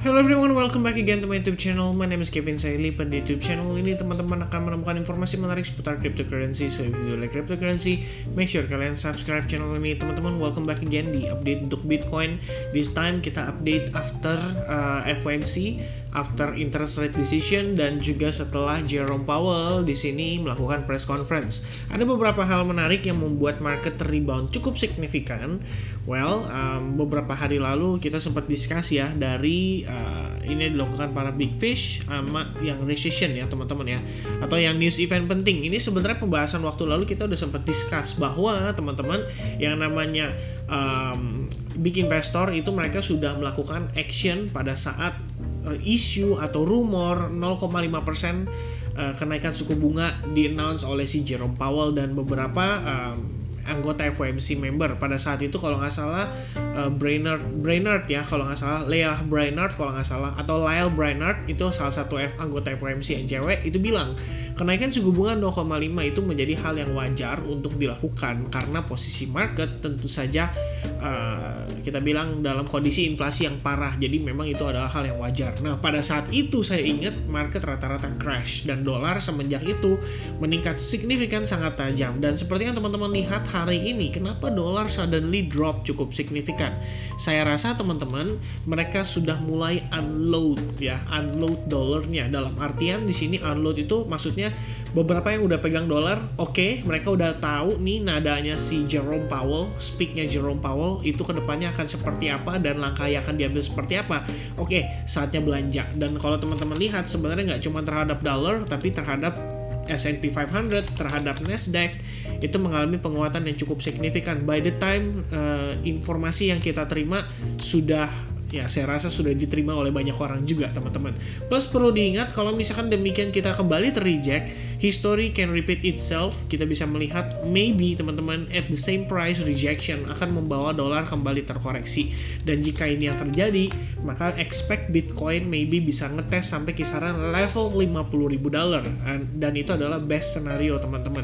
Hello everyone, welcome back again to my YouTube channel. My name is Kevin Saili. Pada YouTube channel ini teman-teman akan menemukan informasi menarik seputar cryptocurrency. So if you like cryptocurrency, make sure kalian subscribe channel ini. Teman-teman, welcome back again di update untuk Bitcoin. This time kita update after FOMC, after interest rate decision, dan juga setelah Jerome Powell di sini melakukan press conference. Ada beberapa hal menarik yang membuat market rebound cukup signifikan. Well, beberapa hari lalu kita sempat diskusi ya dari ini dilakukan para big fish sama yang recession ya teman-teman ya, atau yang news event penting. Ini sebenarnya pembahasan waktu lalu kita udah sempat discuss bahwa teman-teman yang namanya big investor itu mereka sudah melakukan action pada saat isu atau rumor 0,5% kenaikan suku bunga di-announce oleh si Jerome Powell dan beberapa anggota FOMC member. Pada saat itu kalau nggak salah Brainard ya, kalau nggak salah Leah Brainard kalau nggak salah, atau Lyle Brainard itu salah satu anggota FOMC yang cewek, itu bilang kenaikan suku bunga 0,5 itu menjadi hal yang wajar untuk dilakukan karena posisi market tentu saja kita bilang dalam kondisi inflasi yang parah, jadi memang itu adalah hal yang wajar. Nah pada saat itu saya ingat market rata-rata crash dan dolar semenjak itu meningkat signifikan sangat tajam, dan seperti yang teman-teman lihat hari ini kenapa dolar suddenly drop cukup signifikan. Saya rasa teman-teman mereka sudah mulai unload dolarnya. Dalam artian di sini unload itu maksudnya beberapa yang udah pegang dolar, oke, mereka udah tahu nih nadanya si Jerome Powell, speaknya Jerome Powell itu kedepannya akan seperti apa dan langkah yang akan diambil seperti apa. Oke, saatnya belanja. Dan kalau teman-teman lihat sebenarnya nggak cuma terhadap dolar tapi terhadap S&P 500, terhadap Nasdaq itu mengalami penguatan yang cukup signifikan. By the time informasi yang kita terima sudah, ya saya rasa sudah diterima oleh banyak orang juga teman-teman. Plus perlu diingat kalau misalkan demikian kita kembali terreject, history can repeat itself. Kita bisa melihat maybe teman-teman at the same price rejection akan membawa dolar kembali terkoreksi. Dan jika ini yang terjadi, maka expect Bitcoin maybe bisa ngetes sampai kisaran level $50.000, dan itu adalah best scenario teman-teman.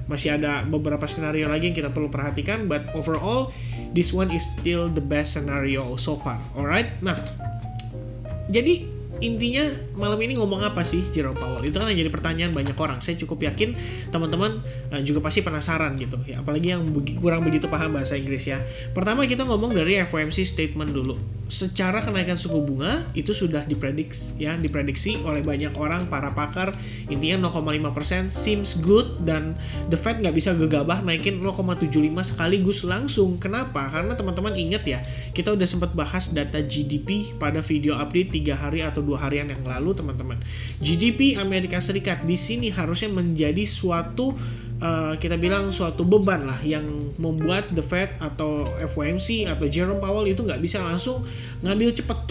Masih ada beberapa skenario lagi yang kita perlu perhatikan, but overall this one is still the best scenario so far. Alright, nah jadi intinya malam ini ngomong apa sih Jerome Powell? Itu kan yang jadi pertanyaan banyak orang. Saya cukup yakin teman-teman juga pasti penasaran gitu ya, apalagi yang kurang begitu paham bahasa Inggris ya. Pertama kita ngomong dari FOMC statement dulu. Secara kenaikan suku bunga itu sudah diprediksi oleh banyak orang, para pakar. Intinya 0,5% seems good, dan the Fed nggak bisa gegabah naikin 0,75 sekaligus langsung. Kenapa? Karena teman-teman ingat ya, kita udah sempat bahas data GDP pada video update 3 hari atau 2 harian yang lalu teman-teman. GDP Amerika Serikat di sini harusnya menjadi suatu kita bilang suatu beban lah yang membuat the Fed atau FOMC atau Jerome Powell itu nggak bisa langsung ngambil cepat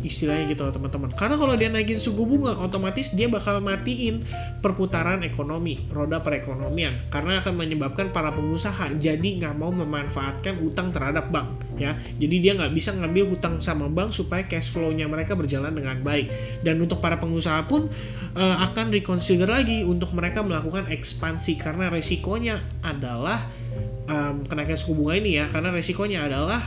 istilahnya gitu teman-teman. Karena kalau dia naikin suku bunga, otomatis dia bakal matiin perputaran ekonomi, roda perekonomian, karena akan menyebabkan para pengusaha jadi nggak mau memanfaatkan utang terhadap bank ya. Jadi dia nggak bisa ngambil utang sama bank supaya cash flow-nya mereka berjalan dengan baik. Dan untuk para pengusaha pun akan reconsider lagi untuk mereka melakukan ekspansi, karena resikonya adalah kenaikan suku bunga ini ya, karena resikonya adalah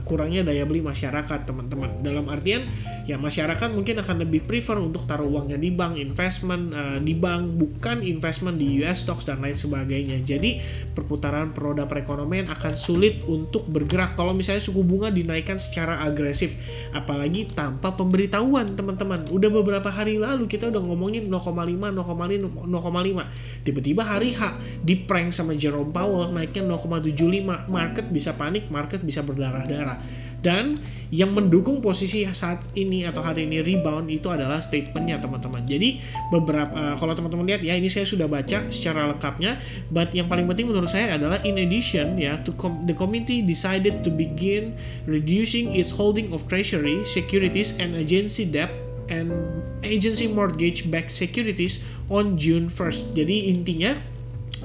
kurangnya daya beli masyarakat teman-teman. Dalam artian ya masyarakat mungkin akan lebih prefer untuk taruh uangnya di bank, investment di bank, bukan investment di US stocks dan lain sebagainya. Jadi perputaran roda perekonomian akan sulit untuk bergerak kalau misalnya suku bunga dinaikkan secara agresif, apalagi tanpa pemberitahuan teman-teman. Udah beberapa hari lalu kita udah ngomongin 0,5, tiba-tiba hari H di prank sama Jerome Powell naiknya 0,75, market bisa panik, market bisa berdarah-darah. Dan yang mendukung posisi saat ini atau hari ini rebound itu adalah statementnya teman-teman. Jadi beberapa, kalau teman-teman lihat ya, ini saya sudah baca secara lengkapnya, but yang paling penting menurut saya adalah in addition ya, the committee decided to begin reducing its holding of treasury securities and agency debt and agency mortgage backed securities on June 1st. Jadi intinya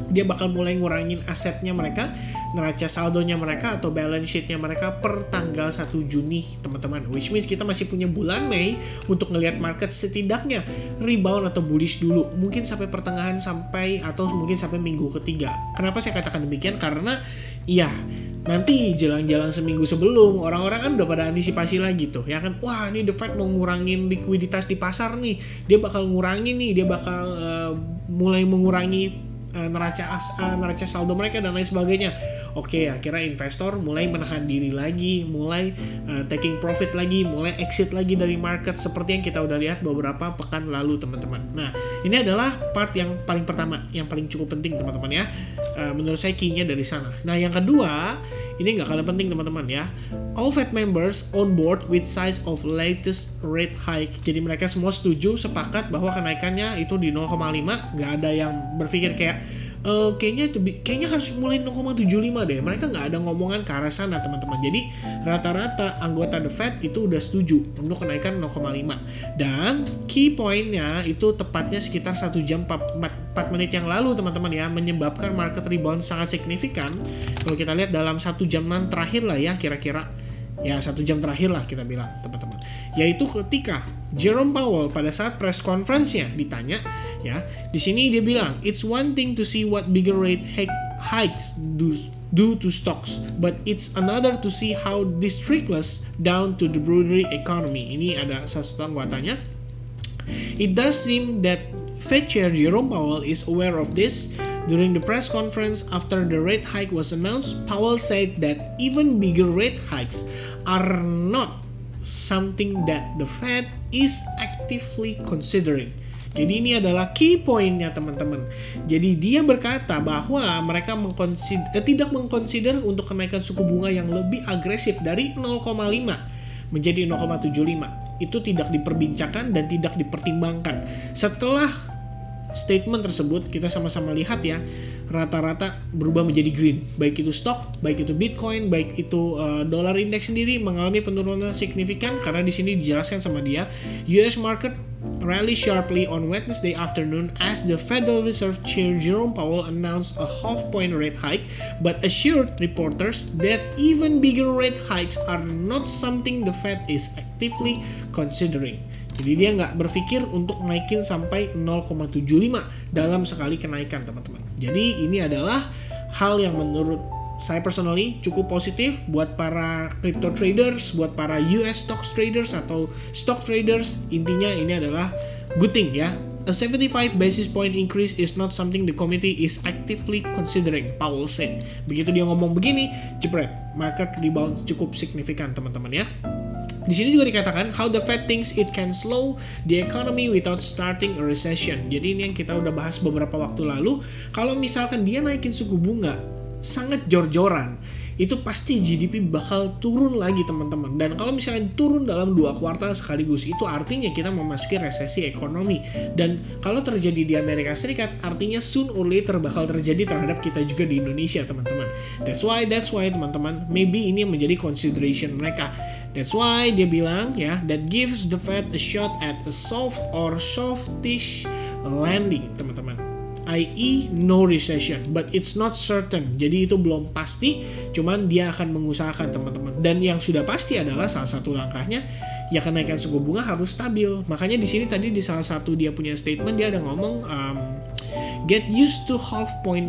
dia bakal mulai ngurangin asetnya mereka, neraca saldonya mereka atau balance sheetnya mereka per tanggal 1 Juni teman-teman, which means kita masih punya bulan Mei untuk ngelihat market setidaknya rebound atau bullish dulu, mungkin sampai pertengahan atau mungkin sampai minggu ketiga. Kenapa saya katakan demikian? Karena ya nanti jelang-jelang seminggu sebelum, orang-orang kan udah pada antisipasi lagi tuh, ya kan, wah ini The Fed mau ngurangin likuiditas di pasar nih, dia bakal ngurangin nih, dia bakal mulai mengurangi neraca saldo mereka dan lain sebagainya. Oke, akhirnya investor mulai menahan diri lagi, mulai taking profit lagi, mulai exit lagi dari market seperti yang kita udah lihat beberapa pekan lalu teman-teman. Nah, ini adalah part yang paling pertama, yang paling cukup penting teman-teman ya. Menurut saya key-nya dari sana. Nah, yang kedua, ini nggak kalah penting teman-teman ya. All Fed members on board with size of latest rate hike. Jadi mereka semua setuju, sepakat bahwa kenaikannya itu di 0,5. Nggak ada yang berpikir kayak kayaknya harus mulai 0,75 deh. Mereka nggak ada ngomongan ke arah sana teman-teman. Jadi rata-rata anggota The Fed itu udah setuju untuk kenaikan 0,5. Dan key pointnya itu tepatnya sekitar 1 jam 4 menit yang lalu teman-teman ya, menyebabkan market rebound sangat signifikan. Kalau kita lihat dalam 1 jaman terakhir lah ya, kira-kira ya 1 jam terakhir lah kita bilang teman-teman, yaitu ketika Jerome Powell pada saat press conference-nya ditanya ya, di sini dia bilang it's one thing to see what bigger rate hikes do to stocks, but it's another to see how this trickles down to the broader economy. Ini ada satu anggotanya. It does seem that Fed Chair Jerome Powell is aware of this. During the press conference after the rate hike was announced, Powell said that even bigger rate hikes are not something that the Fed is actively considering. Jadi ini adalah key point-nya teman-teman. Jadi dia berkata bahwa mereka tidak mengconsider untuk kenaikan suku bunga yang lebih agresif dari 0,5 menjadi 0,75. Itu tidak diperbincangkan dan tidak dipertimbangkan. Setelah statement tersebut, kita sama-sama lihat ya, rata-rata berubah menjadi green. Baik itu stock, baik itu Bitcoin, baik itu dolar indeks sendiri mengalami penurunan signifikan karena di sini dijelaskan sama dia, US market rally sharply on Wednesday afternoon as the Federal Reserve Chair Jerome Powell announced a half-point rate hike, but assured reporters that even bigger rate hikes are not something the Fed is actively considering. Jadi dia nggak berpikir untuk naikin sampai 0,75 dalam sekali kenaikan teman-teman. Jadi ini adalah hal yang menurut saya personally cukup positif buat para crypto traders, buat para US stocks traders atau stock traders. Intinya ini adalah good thing ya. A 75 basis point increase is not something the committee is actively considering, Powell said. Begitu dia ngomong begini, jepret, market rebound cukup signifikan teman-teman ya. Di sini juga dikatakan how the Fed thinks it can slow the economy without starting a recession. Jadi ini yang kita udah bahas beberapa waktu lalu. Kalau misalkan dia naikin suku bunga sangat jor-joran, itu pasti GDP bakal turun lagi teman-teman. Dan kalau misalnya turun dalam 2 kuartal sekaligus, itu artinya kita memasuki resesi ekonomi. Dan kalau terjadi di Amerika Serikat, artinya soon or later bakal terjadi terhadap kita juga di Indonesia teman-teman. That's why teman-teman, maybe ini yang menjadi consideration mereka. That's why dia bilang ya, that gives the Fed a shot at a soft or softish landing teman-teman. i.e. no recession, but it's not certain. Jadi itu belum pasti, cuman dia akan mengusahakan teman-teman. Dan yang sudah pasti adalah salah satu langkahnya ya kenaikan suku bunga harus stabil. Makanya di sini tadi di salah satu dia punya statement dia ada ngomong get used to half point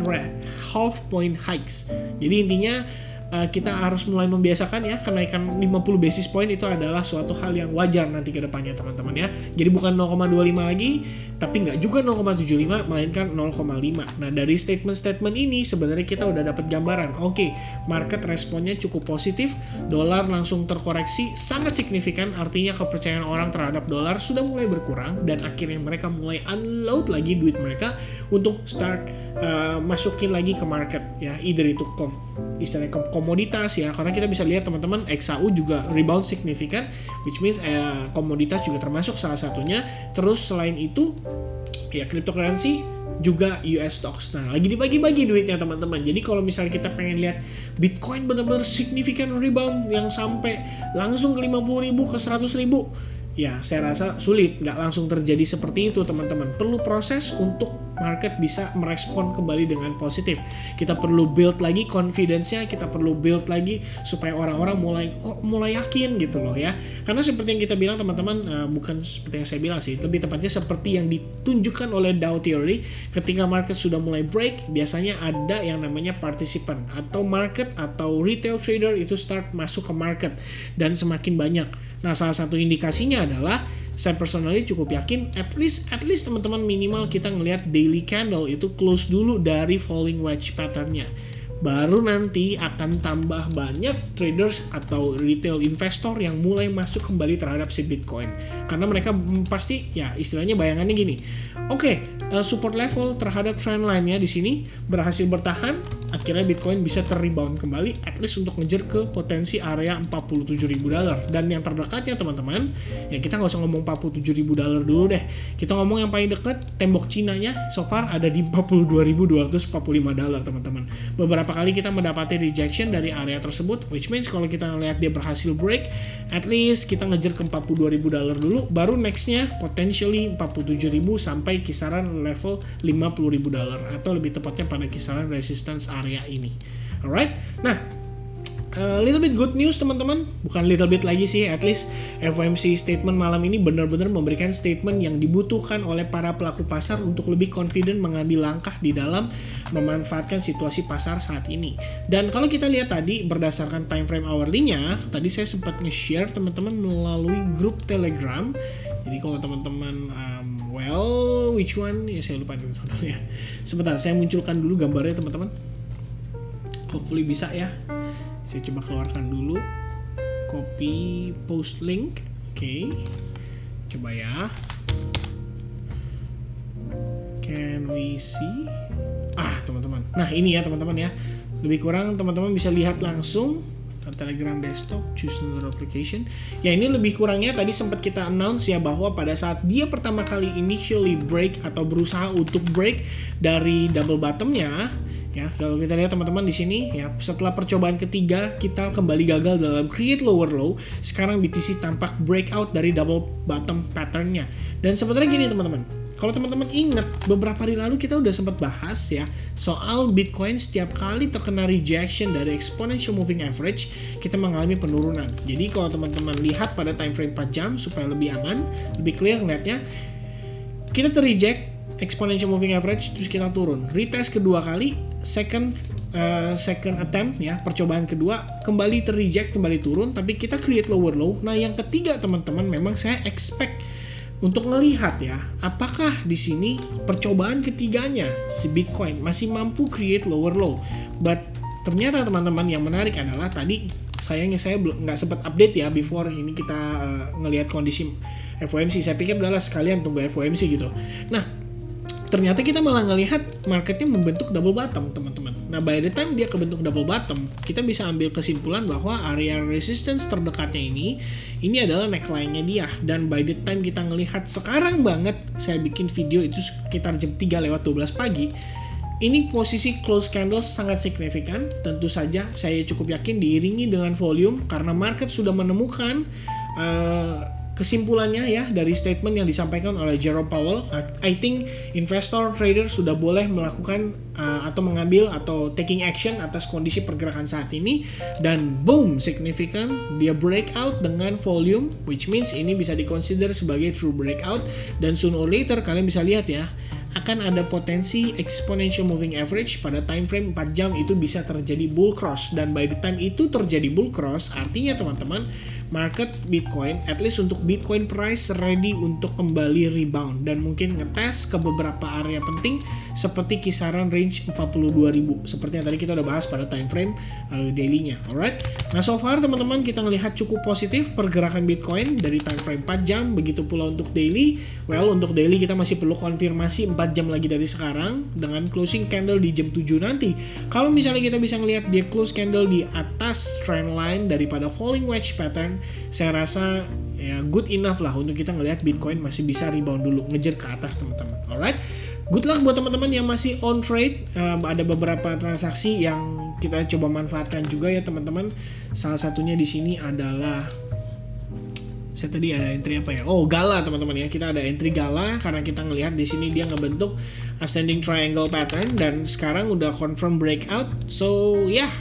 hikes. Jadi intinya kita harus mulai membiasakan ya, kenaikan 50 basis point itu adalah suatu hal yang wajar nanti ke depannya teman-teman ya. Jadi bukan 0,25 lagi, tapi nggak juga 0,75, melainkan 0,5. Nah dari statement-statement ini sebenarnya kita udah dapat gambaran. Oke, market responnya cukup positif, dolar langsung terkoreksi sangat signifikan, artinya kepercayaan orang terhadap dolar sudah mulai berkurang dan akhirnya mereka mulai unload lagi duit mereka untuk start masukin lagi ke market ya, either itu istilahnya komoditas ya, karena kita bisa lihat teman-teman XAU juga rebound signifikan, which means komoditas juga termasuk salah satunya. Terus selain itu ya cryptocurrency juga US stocks. Nah lagi dibagi-bagi duitnya teman-teman. Jadi kalau misalnya kita pengen lihat Bitcoin benar-benar signifikan rebound yang sampai langsung ke 50.000 ke 100.000, ya saya rasa sulit, nggak langsung terjadi seperti itu teman-teman. Perlu proses untuk market bisa merespon kembali dengan positif. Kita perlu build lagi confidence-nya, kita perlu build lagi supaya orang-orang mulai yakin gitu loh ya. Karena seperti yang kita bilang teman-teman, bukan seperti yang saya bilang sih, lebih tepatnya seperti yang ditunjukkan oleh Dow Theory, ketika market sudah mulai break, biasanya ada yang namanya participant atau market atau retail trader itu start masuk ke market dan semakin banyak. Nah, salah satu indikasinya adalah saya personally cukup yakin at least teman-teman minimal kita ngelihat daily candle itu close dulu dari falling wedge patternnya. Baru nanti akan tambah banyak traders atau retail investor yang mulai masuk kembali terhadap si Bitcoin. Karena mereka pasti ya istilahnya bayangannya gini. Oke, support level terhadap trendline-nya di sini berhasil bertahan, akhirnya Bitcoin bisa ter-rebound kembali at least untuk ngejar ke potensi area $47.000. Dan yang terdekatnya teman-teman, ya kita nggak usah ngomong $47.000 dulu deh. Kita ngomong yang paling dekat, tembok Cina-nya so far ada di $42.245 teman-teman. Beberapa kali kita mendapati rejection dari area tersebut, which means kalau kita ngelihat dia berhasil break, at least kita ngejar ke $42.000 dulu, baru nextnya potentially 47.000 sampai kisaran level $50.000 atau lebih tepatnya pada kisaran resistance area ini. Alright, nah little bit good news teman-teman, bukan little bit lagi sih, at least FOMC statement malam ini benar-benar memberikan statement yang dibutuhkan oleh para pelaku pasar untuk lebih confident mengambil langkah di dalam memanfaatkan situasi pasar saat ini. Dan kalau kita lihat tadi berdasarkan time frame hourly-nya, tadi saya sempat nge-share teman-teman melalui grup Telegram. Jadi kalau teman-teman which one? Ya saya lupa dulu ya. Sebentar, saya munculkan dulu gambarnya teman-teman. Hopefully bisa ya. Saya coba keluarkan dulu, copy post link, oke, coba ya, can we see, teman-teman, nah ini ya teman-teman ya, lebih kurang teman-teman bisa lihat langsung Telegram desktop, choose another application. Ya ini lebih kurangnya tadi sempat kita announce ya bahwa pada saat dia pertama kali initially break atau berusaha untuk break dari double bottomnya, ya kalau kita lihat teman-teman di sini ya setelah percobaan ketiga kita kembali gagal dalam create lower low. Sekarang BTC tampak breakout dari double bottom patternnya. Dan sebenarnya gini teman-teman, kalau teman-teman ingat beberapa hari lalu kita udah sempat bahas ya soal Bitcoin setiap kali terkena rejection dari exponential moving average kita mengalami penurunan. Jadi kalau teman-teman lihat pada time frame 4 jam supaya lebih aman, lebih clear ngeliatnya, kita terreject exponential moving average terus kita turun, retest kedua kali, second attempt ya, percobaan kedua kembali terreject, kembali turun, tapi kita create lower low. Nah yang ketiga teman-teman, memang saya expect untuk ngelihat ya apakah di sini percobaan ketiganya si Bitcoin masih mampu create lower low. But ternyata teman-teman yang menarik adalah tadi sayangnya saya nggak sempat update ya before ini kita ngelihat kondisi FOMC. Saya pikir udahlah sekalian tunggu FOMC gitu. Nah ternyata kita malah ngelihat marketnya membentuk double bottom teman-teman. Nah by the time dia kebentuk double bottom, kita bisa ambil kesimpulan bahwa area resistance terdekatnya ini adalah neckline-nya dia. Dan by the time kita ngelihat sekarang banget, saya bikin video itu sekitar jam 3:12 pagi, ini posisi close candle sangat signifikan. Tentu saja saya cukup yakin diiringi dengan volume karena market sudah menemukan kesimpulannya ya dari statement yang disampaikan oleh Jerome Powell. I think investor trader sudah boleh melakukan atau mengambil atau taking action atas kondisi pergerakan saat ini, dan boom, signifikan dia breakout dengan volume, which means ini bisa dikonsider sebagai true breakout. Dan sooner or later kalian bisa lihat ya akan ada potensi exponential moving average pada time frame 4 jam itu bisa terjadi bull cross. Dan by the time itu terjadi bull cross, artinya teman-teman market Bitcoin, at least untuk Bitcoin price ready untuk kembali rebound dan mungkin ngetes ke beberapa area penting seperti kisaran range 42.000 seperti yang tadi kita udah bahas pada time frame daily-nya. Alright. Nah so far teman-teman kita ngelihat cukup positif pergerakan Bitcoin dari time frame 4 jam, begitu pula untuk daily. Well, untuk daily kita masih perlu konfirmasi 4 jam lagi dari sekarang dengan closing candle di jam 7 nanti. Kalau misalnya kita bisa ngelihat dia close candle di atas trend line daripada falling wedge pattern, saya rasa ya good enough lah untuk kita ngelihat Bitcoin masih bisa rebound dulu, ngejar ke atas teman-teman. Alright, good luck buat teman-teman yang masih on trade. Ada beberapa transaksi yang kita coba manfaatkan juga ya teman-teman. Salah satunya di sini adalah saya tadi ada entry apa ya? Oh, Gala teman-teman ya. Kita ada entry Gala karena kita ngelihat di sini dia ngebentuk ascending triangle pattern dan sekarang udah confirm breakout. So yeah,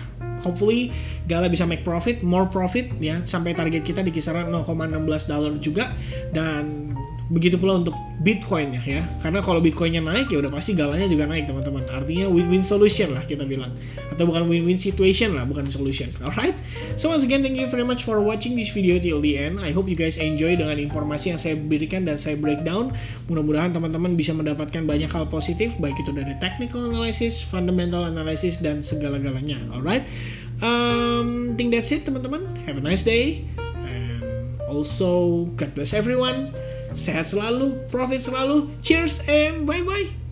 hopefully Gala bisa make profit, more profit ya, sampai target kita di kisaran $0,16 juga. Dan begitu pula untuk Bitcoin ya, karena kalau Bitcoinnya naik ya udah pasti Galanya juga naik teman-teman. Artinya win-win solution lah kita bilang, atau bukan win-win situation lah, bukan solution. Alright, so once again thank you very much for watching this video till the end. I hope you guys enjoy dengan informasi yang saya berikan dan saya breakdown. Mudah-mudahan teman-teman bisa mendapatkan banyak hal positif, baik itu dari technical analysis, fundamental analysis, dan segala-galanya. Alright, think that's it teman-teman. Have a nice day. Also, God bless everyone. Sehat selalu, profit selalu. Cheers and bye-bye.